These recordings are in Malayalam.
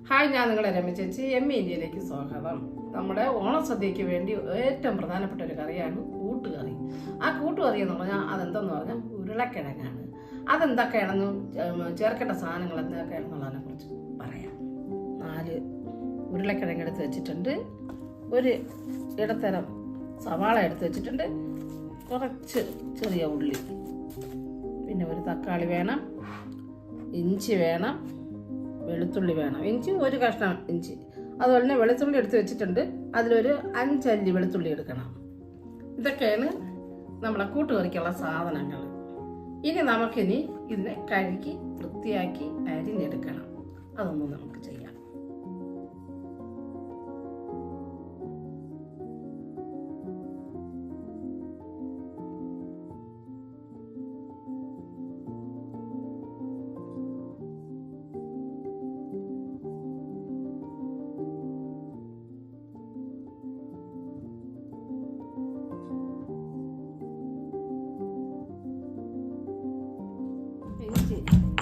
ഹായ്, ഞാൻ നിങ്ങളെ രമ്യ ചേച്ചി. ഇന്ത്യയിലേക്ക് സ്വാഗതം. നമ്മുടെ ഓണസദ്യക്ക് വേണ്ടി ഏറ്റവും പ്രധാനപ്പെട്ട ഒരു കറിയാണ് കൂട്ടുകറി. ആ കൂട്ടുകറി എന്ന് പറഞ്ഞാൽ അതെന്തെന്ന് പറഞ്ഞാൽ ഉരുളക്കിഴങ്ങാണ്. അതെന്തൊക്കെയാണെന്നും ചേർക്കേണ്ട സാധനങ്ങൾ എന്തൊക്കെയാണെന്നുള്ളതിനെ കുറിച്ച് പറയാം. 4 ഉരുളക്കിഴങ്ങ് എടുത്ത് വെച്ചിട്ടുണ്ട്, ഒരു ഇടത്തരം സവാള എടുത്ത് വെച്ചിട്ടുണ്ട്, കുറച്ച് ചെറിയ ഉള്ളി, പിന്നെ ഒരു തക്കാളി വേണം, ഇഞ്ചി വേണം, വെളുത്തുള്ളി വേണം. ഇഞ്ചി ഒരു കഷ്ണം ഇഞ്ചി, അതുപോലെ തന്നെ വെളുത്തുള്ളി എടുത്ത് വെച്ചിട്ടുണ്ട്, അതിലൊരു 5 അല്ലി വെളുത്തുള്ളി എടുക്കണം. ഇതൊക്കെയാണ് നമ്മളെ കൂട്ടുകറിക്കുള്ള സാധനങ്ങൾ. ഇനി നമുക്കിനി ഇതിനെ കഴുകി വൃത്തിയാക്കി അരിഞ്ഞെടുക്കണം. അതൊന്നും നമുക്ക് ചെയ്യാം.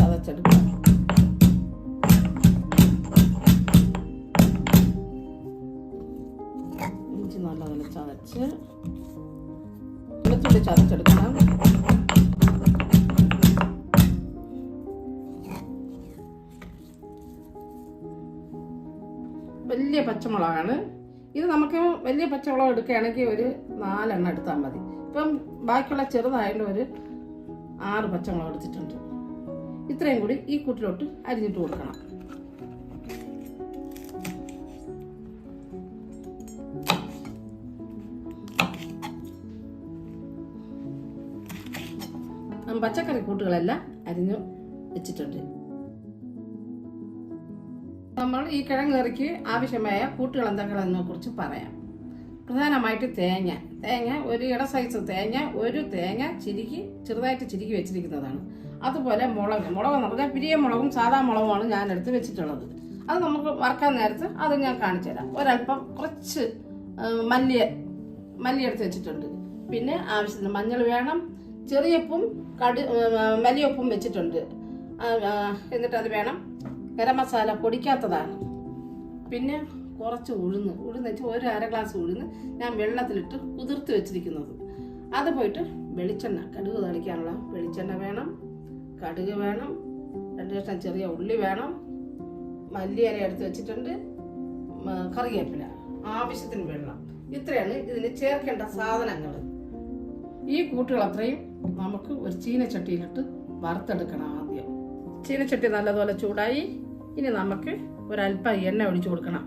ചതച്ചെടുക്കാം. ഇഞ്ചി നല്ലപോലെ ചതച്ച് വെളുത്തുള്ളി ചതച്ചെടുക്കണം. വലിയ പച്ചമുളകാണ് ഇത്. നമുക്ക് വലിയ പച്ചമുളക് എടുക്കുകയാണെങ്കിൽ ഒരു 4 എണ്ണം എടുത്താൽ മതി. ഇപ്പം ബാക്കിയുള്ള ചെറുതായാലും ഒരു 6 പച്ചമുളക് എടുത്തിട്ടുണ്ട്. ഇത്രയും കൂടി ഈ കൂട്ടിലോട്ട് അരിഞ്ഞിട്ട് കൊടുക്കണം. പച്ചക്കറി കൂട്ടുകളെല്ലാം അരിഞ്ഞു വെച്ചിട്ടുണ്ട്. നമ്മൾ ഈ കിഴങ്ങ് കറിക്ക് ആവശ്യമായ കൂട്ടുകൾ എന്തൊക്കെയാണെന്നതിനെ കുറിച്ച് പറയാം. പ്രധാനമായിട്ട് തേങ്ങ ഒരു ഇട സൈസ് തേങ്ങ, ഒരു തേങ്ങ ചെറുതായിട്ട് ചിരുക്കി വെച്ചിരിക്കുന്നതാണ്. അതുപോലെ മുളക് എന്ന് പറഞ്ഞാൽ പിരിയ മുളകും സാധാ മുളകുമാണ് ഞാൻ എടുത്ത് വെച്ചിട്ടുള്ളത്. അത് നമുക്ക് വറക്കാൻ നേരത്ത് അത് ഞാൻ കാണിച്ചു തരാം. ഒരല്പം കുറച്ച് മല്ലി എടുത്ത് വെച്ചിട്ടുണ്ട്. പിന്നെ ആവശ്യത്തിന് മഞ്ഞൾ വേണം, ചെറിയപ്പും വലിയപ്പും വെച്ചിട്ടുണ്ട്. എന്നിട്ട് അത് വേണം. ഗരം മസാല പൊടിക്കാത്തതാണ്. പിന്നെ കുറച്ച് ഉഴുന്ന് വെച്ച് ഒരു 1/2 ഗ്ലാസ് ഉഴുന്ന് ഞാൻ വെള്ളത്തിലിട്ട് കുതിർത്ത് വെച്ചിരിക്കുന്നത്. അത് പോയിട്ട് വെളിച്ചെണ്ണ, കടുക് തളിക്കാനുള്ള വെളിച്ചെണ്ണ വേണം, കടുക് വേണം, 2 കഷ്ണം ചെറിയ ഉള്ളി വേണം, മല്ലിയില എടുത്ത് വെച്ചിട്ടുണ്ട്, കറിവേപ്പില, ആവശ്യത്തിന് വെള്ളം. ഇത്രയാണ് ഇതിന് ചേർക്കേണ്ട സാധനങ്ങൾ. ഈ കൂട്ടുകൾ അത്രയും നമുക്ക് ഒരു ചീനച്ചട്ടിയിലിട്ട് വറുത്തെടുക്കണം. ആദ്യം ചീനച്ചട്ടി നല്ലതുപോലെ ചൂടായി. ഇനി നമുക്ക് ഒരല്പം എണ്ണ ഒഴിച്ചു കൊടുക്കണം.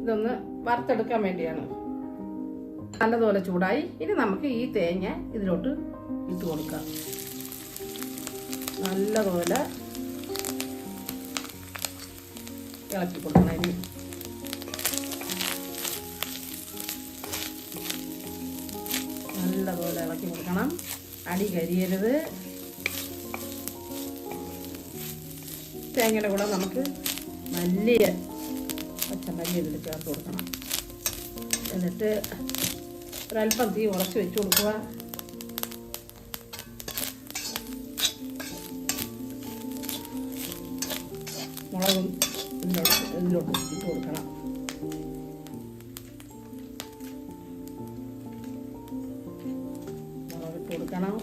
ഇതൊന്ന് വറുത്തെടുക്കാൻ വേണ്ടിയാണ്. നല്ലതുപോലെ ചൂടായി. ഇനി നമുക്ക് ഈ തേങ്ങ ഇതിലോട്ട് ഇട്ട് കൊടുക്കാം. നല്ലതുപോലെ ഇളക്കി കൊടുക്കണം. ഇനി നല്ലതുപോലെ ഇളക്കി കൊടുക്കണം. അടി കരിയരുത്. തേങ്ങയുടെ കൂടെ നമുക്ക് പച്ചമല്ലി ഇതിൽ ചേർത്ത് കൊടുക്കണം. എന്നിട്ട് ഒരല്പം തീ ഉറച്ച് വെച്ച് കൊടുക്കുക. മുളകും ഇതിലോട്ട് ഇട്ട് കൊടുക്കണം. മുളകിട്ട് കൊടുക്കണം.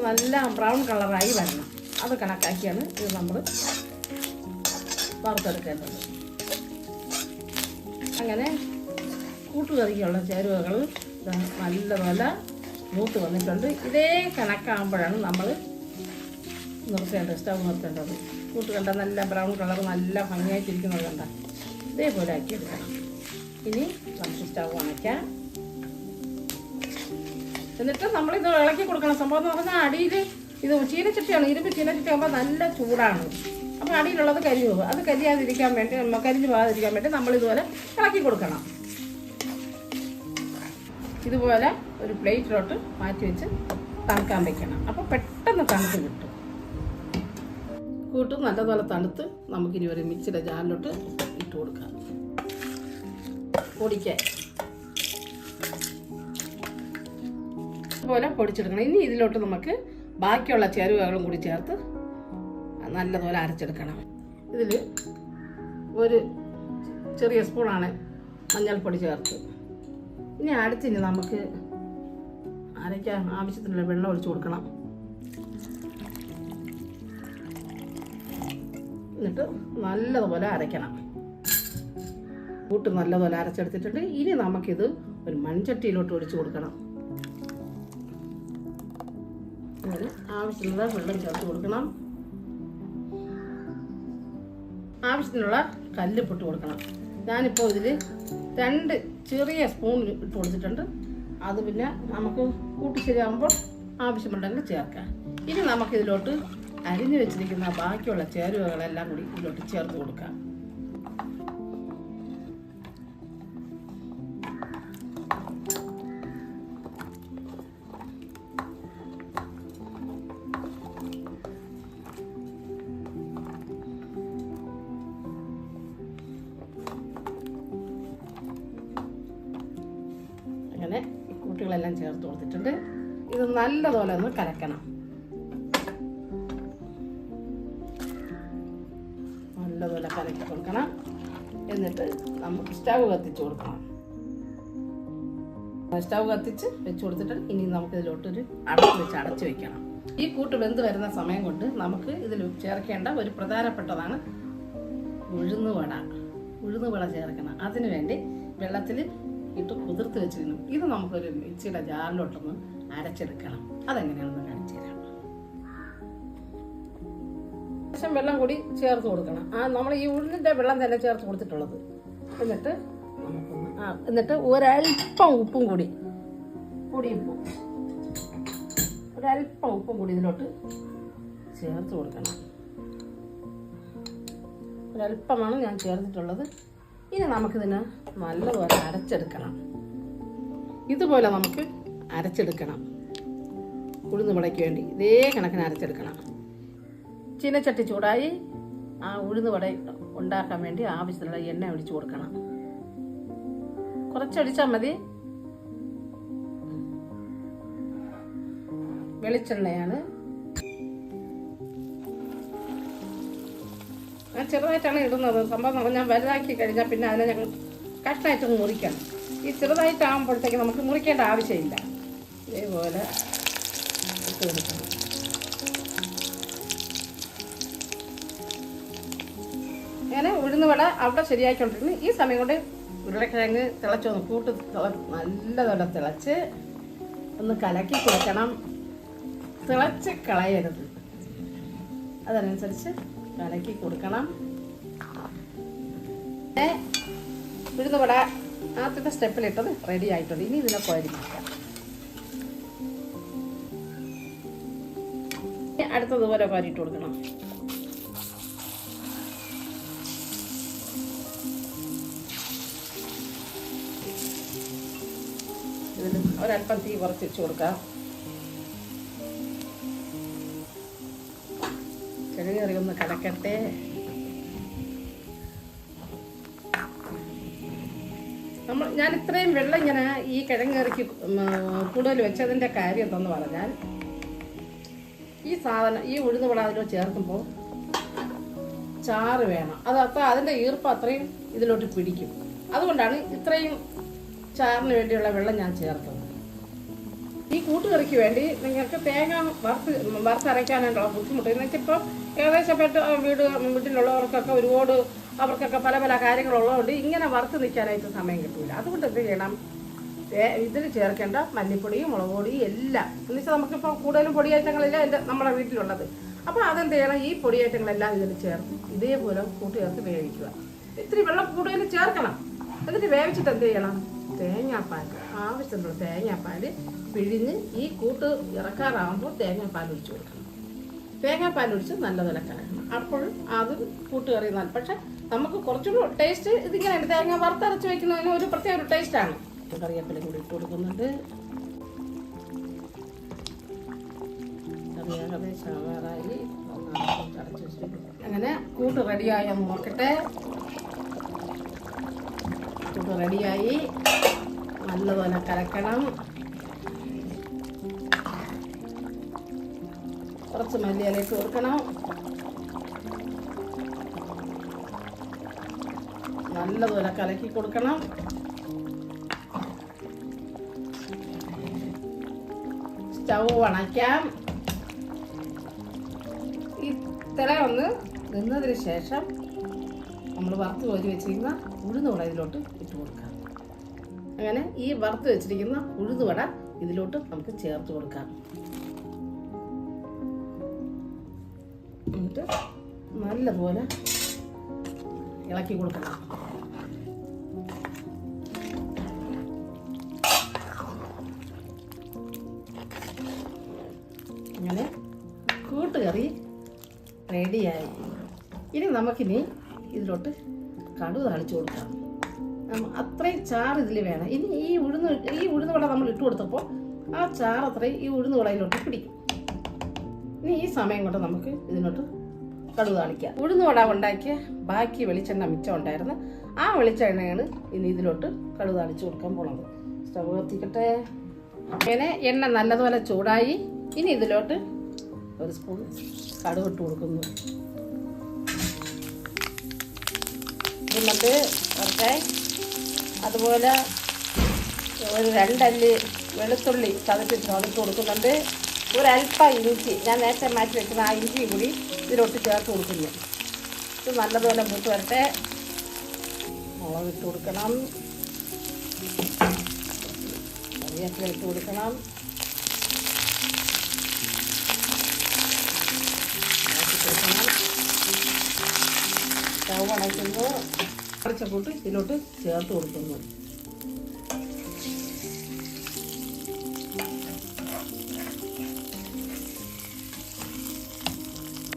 നല്ല ബ്രൗൺ കളറായി വരണം. അത് കണക്കാക്കിയാണ് ഇത് നമ്മൾ വറുത്തെടുക്കേണ്ടത്. അങ്ങനെ കൂട്ടുകറിക്കുള്ള ചേരുവകൾ നല്ലപോലെ മൂത്ത് വന്നിട്ടുണ്ട്. ഇതേ കണക്കാകുമ്പോഴാണ് നമ്മൾ സ്റ്റൗ നിർത്തേണ്ടത്. കൂട്ടുകണ്ട നല്ല ബ്രൗൺ കളർ നല്ല ഭംഗിയായിട്ടിരിക്കുന്നത് കണ്ട ഇതേപോലെ ആക്കി എടുക്കണം. ഇനി നമുക്ക് സ്റ്റൗ അണയ്ക്കാം. എന്നിട്ട് നമ്മളിത് ഇളക്കി കൊടുക്കണം. സംഭവം എന്ന് പറഞ്ഞാൽ അടിയിൽ ഇത് ചീനച്ചട്ടിയാണ്, ഇരുമ്പ് ചീനച്ചട്ടി ആകുമ്പോൾ നല്ല ചൂടാണ്. അപ്പോൾ അടിയിലുള്ളത് കരിഞ്ഞു പോകും. അത് കരിഞ്ഞു പോകാതിരിക്കാൻ വേണ്ടി നമ്മളിതുപോലെ ഇളക്കി കൊടുക്കണം. ഇതുപോലെ ഒരു പ്ലേറ്റിലോട്ട് മാറ്റി വെച്ച് തണുക്കാൻ വെക്കണം. അപ്പോൾ പെട്ടെന്ന് തണുത്ത് കിട്ടും. കൂട്ട് നല്ലതുപോലെ തണുത്ത് നമുക്കിനി ഒരു മിക്സിയുടെ ജാറിലോട്ട് ഇട്ട് കൊടുക്കാം. പൊടിക്കാൻ പോലെ പൊടിച്ചെടുക്കണം. ഇനി ഇതിലോട്ട് നമുക്ക് ബാക്കിയുള്ള ചേരുവകളും കൂടി ചേർത്ത് നല്ലതുപോലെ അരച്ചെടുക്കണം. ഇതിൽ ഒരു ചെറിയ സ്പൂണാണ് മഞ്ഞൾപ്പൊടി ചേർത്ത്. ഇനി അടുത്തിന് നമുക്ക് അരയ്ക്കാൻ ആവശ്യത്തിനുള്ള വെള്ളം ഒഴിച്ചു കൊടുക്കണം. എന്നിട്ട് നല്ലതുപോലെ അരയ്ക്കണം. കൂട്ട് നല്ലതുപോലെ അരച്ചെടുത്തിട്ടുണ്ട്. ഇനി നമുക്കിത് ഒരു മൺചട്ടിയിലോട്ട് ഒഴിച്ചു കൊടുക്കണം. അങ്ങനെ ആവശ്യത്തിനുള്ള വെള്ളം ചേർത്ത് കൊടുക്കണം. ആവശ്യത്തിനുള്ള കല്ലുപ്പിട്ട് കൊടുക്കണം. ഞാനിപ്പോൾ ഇതിൽ 2 ചെറിയ സ്പൂൺ ഇട്ട് കൊടുത്തിട്ടുണ്ട്. അത് പിന്നെ നമുക്ക് കൂട്ടി ശരിയാകുമ്പോൾ ആവശ്യമുണ്ടെങ്കിൽ ചേർക്കാം. ഇനി നമുക്കിതിലോട്ട് അരിഞ്ഞു വെച്ചിരിക്കുന്ന ബാക്കിയുള്ള ചേരുവകളെല്ലാം കൂടി ഇതിലോട്ട് ചേർത്ത് കൊടുക്കാം. അങ്ങനെ ഈ കൂട്ടുകളെല്ലാം ചേർത്ത് കൊടുത്തിട്ടുണ്ട്. ഇത് നല്ലതുപോലെ ഒന്ന് കലക്കണം. നല്ലതുപോലെ കലക്കി കൊടുക്കണം. എന്നിട്ട് നമുക്ക് സ്റ്റവ് കത്തിച്ച് കൊടുക്കണം. സ്റ്റവ് കത്തിച്ച് വെച്ച് കൊടുത്തിട്ട് ഇനി നമുക്ക് ഇതിലോട്ടൊരു അടച്ച് വെച്ച് അടച്ച് വെക്കണം. ഈ കൂട്ട് വെന്ത് വരുന്ന സമയം കൊണ്ട് നമുക്ക് ഇതിൽ ചേർക്കേണ്ട ഒരു പ്രധാനപ്പെട്ടതാണ് ഉഴുന്നുവട ചേർക്കണം. അതിനു വേണ്ടി വെള്ളത്തിൽ ഇട്ട് കുതിർത്ത് വെച്ചിരുന്നു. ഇത് നമുക്കൊരു മിക്സിയുടെ ജാറിലോട്ടൊന്ന് അരച്ചെടുക്കണം. അതെങ്ങനെയാണെന്ന് കാണിച്ചു തരാം. ശേഷം വെള്ളം കൂടി ചേർത്ത് കൊടുക്കണം. നമ്മൾ ഈ ഉഴുന്നിൻ്റെ വെള്ളം തന്നെ ചേർത്ത് കൊടുത്തിട്ടുള്ളത്. എന്നിട്ട് ഒരല്പം ഉപ്പും കൂടി ഒരല്പം ഉപ്പും കൂടി ഇതിലോട്ട് ചേർത്ത് കൊടുക്കണം. ഒരല്പമാണ് ഞാൻ ചേർത്തിട്ടുള്ളത്. ഇനി നമുക്കിതിനെ നല്ലപോലെ അരച്ചെടുക്കണം. ഇതുപോലെ നമുക്ക് അരച്ചെടുക്കണം. ഉഴുന്നുവടയ്ക്ക് വേണ്ടി ഇതേ കണക്കിന് അരച്ചെടുക്കണം. ചീനച്ചട്ടി ചൂടായി ആ ഉഴുന്നുവട ഉണ്ടാക്കാൻ വേണ്ടി ആവശ്യത്തിനുള്ള എണ്ണ ഒഴിച്ചു കൊടുക്കണം. കുറച്ചൊഴിച്ചാൽ മതി. വെളിച്ചെണ്ണയാണ്. ഞാൻ ചെറുതായിട്ടാണ് ഇടുന്നത്. സംഭവം ഞാൻ വലുതാക്കി കഴിഞ്ഞാൽ പിന്നെ അതിനെ ഞങ്ങൾ കഷ്ണമായിട്ട് മുറിക്കണം. ഈ ചെറുതായിട്ടാകുമ്പോഴത്തേക്ക് നമുക്ക് മുറിക്കേണ്ട ആവശ്യമില്ല. ഇതേപോലെ ഇട്ട് കൊടുക്കണം. അങ്ങനെ ഉഴുന്നുവട അവിടെ ശരിയാക്കിക്കൊണ്ടിരുന്നു. ഈ സമയം കൊണ്ട് ഉരുളക്കിഴങ്ങ് തിളച്ചൊന്ന് കൂട്ട് നല്ലതോടെ തിളച്ച് ഒന്ന് കലക്കി കൊടുക്കണം. തിളച്ച് കളയരുത്. അതനുസരിച്ച് കലക്കി കൊടുക്കണം. ഉഴുന്നുവട ആദ്യത്തെ സ്റ്റെപ്പിലിട്ടത് റെഡി ആയിട്ടുണ്ട്. ഇനി ഇതിനെ കോരി മാറ്റാം. അടുത്തതുപോലെ കോരിയിട്ട് കൊടുക്കണം. ഇതിൽ ഒരല്പം തീ കുറച്ച് വെച്ച് കൊടുക്കാം. ചെറിയ ഒന്ന് കലക്കട്ടെ. ഞാൻ ഇത്രയും വെള്ളം ഇങ്ങനെ ഈ കിഴങ്ങേറിക്ക് കൂടുതൽ വെച്ചതിൻ്റെ കാര്യം എന്തെന്ന് പറഞ്ഞാൽ ഈ സാധനം ഈ ഉഴുന്നുവട അതിലോട്ട് ചേർക്കുമ്പോൾ ചാറ് വേണം. അപ്പോൾ അതിൻ്റെ ഈർപ്പം അത്രയും ഇതിലോട്ട് പിടിക്കും. അതുകൊണ്ടാണ് ഇത്രയും ചാറിന് വേണ്ടിയുള്ള വെള്ളം ഞാൻ ചേർത്തത്. ഈ കൂട്ടുകറിക്ക് വേണ്ടി നിങ്ങൾക്ക് തേങ്ങ വറുത്തരയ്ക്കാനുള്ള ബുദ്ധിമുട്ട് എന്ന് വെച്ചാൽ ഇപ്പോൾ ഏകദേശം വീട്ടിലുള്ളവർക്കൊക്കെ ഒരുപാട് അവർക്കൊക്കെ പല പല കാര്യങ്ങളുള്ളതുകൊണ്ട് ഇങ്ങനെ വറുത്ത് നിൽക്കാനായിട്ട് സമയം കിട്ടില്ല. അതുകൊണ്ട് എന്ത് ചെയ്യണം, ഇതിൽ ചേർക്കേണ്ട മല്ലിപ്പൊടിയും മുളക് പൊടിയും എല്ലാം എന്ന് വെച്ചാൽ നമുക്കിപ്പോൾ കൂടുതലും പൊടിയേറ്റങ്ങളില്ല നമ്മുടെ വീട്ടിലുള്ളത്. അപ്പോൾ അതെന്ത് ചെയ്യണം, ഈ പൊടിയേറ്റങ്ങളെല്ലാം ഇതിൽ ചേർത്ത് ഇതേപോലെ കൂട്ടി ചേർത്ത് വേവിക്കുക. ഇത്തിരി വെള്ളം കൂടുതൽ ചേർക്കണം. എന്നിട്ട് വേവിച്ചിട്ട് എന്ത് ചെയ്യണം, തേങ്ങാപ്പാൽ ആവശ്യത്തിനുള്ള തേങ്ങാപ്പാൽ പിഴിഞ്ഞ് ഈ കൂട്ട് ഇറക്കാറാകുമ്പോൾ തേങ്ങാപ്പാൽ ഒഴിച്ച് കൊടുക്കണം. തേങ്ങാപ്പാൽ ഒഴിച്ച് നല്ലപോലെ കലക്കണം. അപ്പോഴും അത് കൂട്ടുകറി നല്ല. പക്ഷെ നമുക്ക് കുറച്ചുകൂടി ടേസ്റ്റ് ഇതിങ്ങനെയാണ്. തേങ്ങ വറുത്തരച്ച് വയ്ക്കുന്നതിന് ഒരു പ്രത്യേക ഒരു ടേസ്റ്റാണ്. കറിവേപ്പിലയും കൂടി ഇട്ട് കൊടുക്കുന്നുണ്ട്. ഏകദേശം ആവാറായി. അടച്ചു വെച്ചിട്ട് അങ്ങനെ കൂട്ട് റെഡിയായി നോക്കട്ടെ. കൂട്ട് റെഡിയായി. നല്ലപോലെ കലക്കണം. കുറച്ച് മല്ലിയിലേക്ക് കൊടുക്കണം. നല്ലപോലെ കലക്കി കൊടുക്കണം. സ്റ്റൗ അണയ്ക്കാം. ഇത്ര ഒന്ന് നിന്നതിന് ശേഷം നമ്മൾ വറുത്ത് കോരി വെച്ചിരിക്കുന്ന ഉഴുന്നുവട ഇതിലോട്ട് ഇട്ട് കൊടുക്കാം. അങ്ങനെ ഈ വറുത്ത് വെച്ചിരിക്കുന്ന ഉഴുന്നുവട ഇതിലോട്ട് നമുക്ക് ചേർത്ത് കൊടുക്കാം. എന്നിട്ട് നല്ലപോലെ ഇളക്കി കൊടുക്കണം. അങ്ങനെ കൂട്ടുകറി റെഡിയായി. ഇനി നമുക്കിനി ഇതിലോട്ട് കടുക് താളിച്ച് കൊടുക്കാം. അത്രയും ചാറ് ഇതിൽ വേണം. ഇനി ഈ ഉഴുന്നുവട നമ്മൾ ഇട്ട് കൊടുത്തപ്പോൾ ആ ചാറ് അത്രയും ഈ ഉഴുന്നുവടയിലോട്ട് പിടിക്കും. ഇനി ഈ സമയം കൊണ്ട് നമുക്ക് ഇതിനോട്ട് കടുക് താളിക്കാം. ഉഴുന്നുവട ഉണ്ടാക്കിയ ബാക്കി വെളിച്ചെണ്ണ മിച്ചം ഉണ്ടായിരുന്നു. ആ വെളിച്ചെണ്ണയാണ് ഇനി ഇതിലോട്ട് കടുക് താളിച്ച് കൊടുക്കാൻ പോണത്. സ്റ്റവ് കത്തിക്കട്ടെ. അങ്ങനെ എണ്ണ നല്ലതുപോലെ ചൂടായി. ഇനി ഇതിലോട്ട് ഒരു സ്പൂൺ കടുക് ഇട്ട് കൊടുക്കുന്നു. എന്നിട്ട് ഒക്കെ അതുപോലെ ഒരു 2 അല്ലി വെളുത്തുള്ളി ചതച്ചിട്ട് അതിട്ട് കൊടുക്കുന്നുണ്ട്. ഒരല്പം ഇഞ്ചി, ഞാൻ നേരത്തെ മാറ്റി വെക്കുന്ന ആ ഇഞ്ചിയും കൂടി ഇതിലോട്ട് ചേർത്ത് കൊടുക്കുന്നു. ഇത് നല്ലതുപോലെ മൂത്ത് വരട്ടെ. മുളകിട്ട് കൊടുക്കണം. കറിവേപ്പില ഇട്ട് കൊടുക്കണം. സ്റ്റൗ അണയ്ക്കുന്നു. അടച്ച കൂട്ട് ഇതിലോട്ട് ചേർത്ത് കൊടുക്കുന്നു.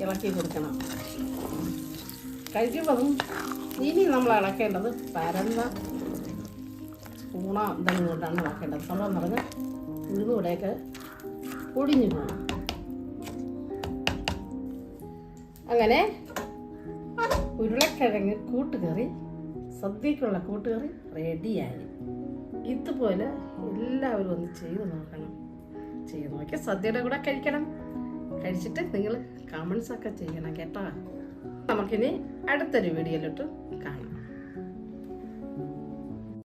ഇളക്കി കൊടുക്കണം. കഴിക്കുമ്പതും ഇനി നമ്മൾ ഇളക്കേണ്ടത് പരന്ന സ്പൂണ എന്തെങ്കിലും കൊണ്ടാണ് ഇളക്കേണ്ടത്. സംഭവം പറഞ്ഞാൽ ഉഴുന്നുകൂടെയൊക്കെ പൊടിഞ്ഞു പോകും. അങ്ങനെ ഉരുളക്കിഴങ്ങ് കൂട്ടുകറി, സദ്യക്കുള്ള കൂട്ടുകറി റെഡിയായി. ഇതുപോലെ എല്ലാവരും ഒന്ന് ചെയ്ത് നോക്കണം. ചെയ്ത് നോക്കിയാൽ സദ്യയുടെ കൂടെ കഴിക്കണം. കഴിച്ചിട്ട് നിങ്ങൾ കമൻസൊക്കെ ചെയ്യണം കേട്ടോ. നമുക്കിനി അടുത്തൊരു വീഡിയോയിലോട്ട് കാണാം.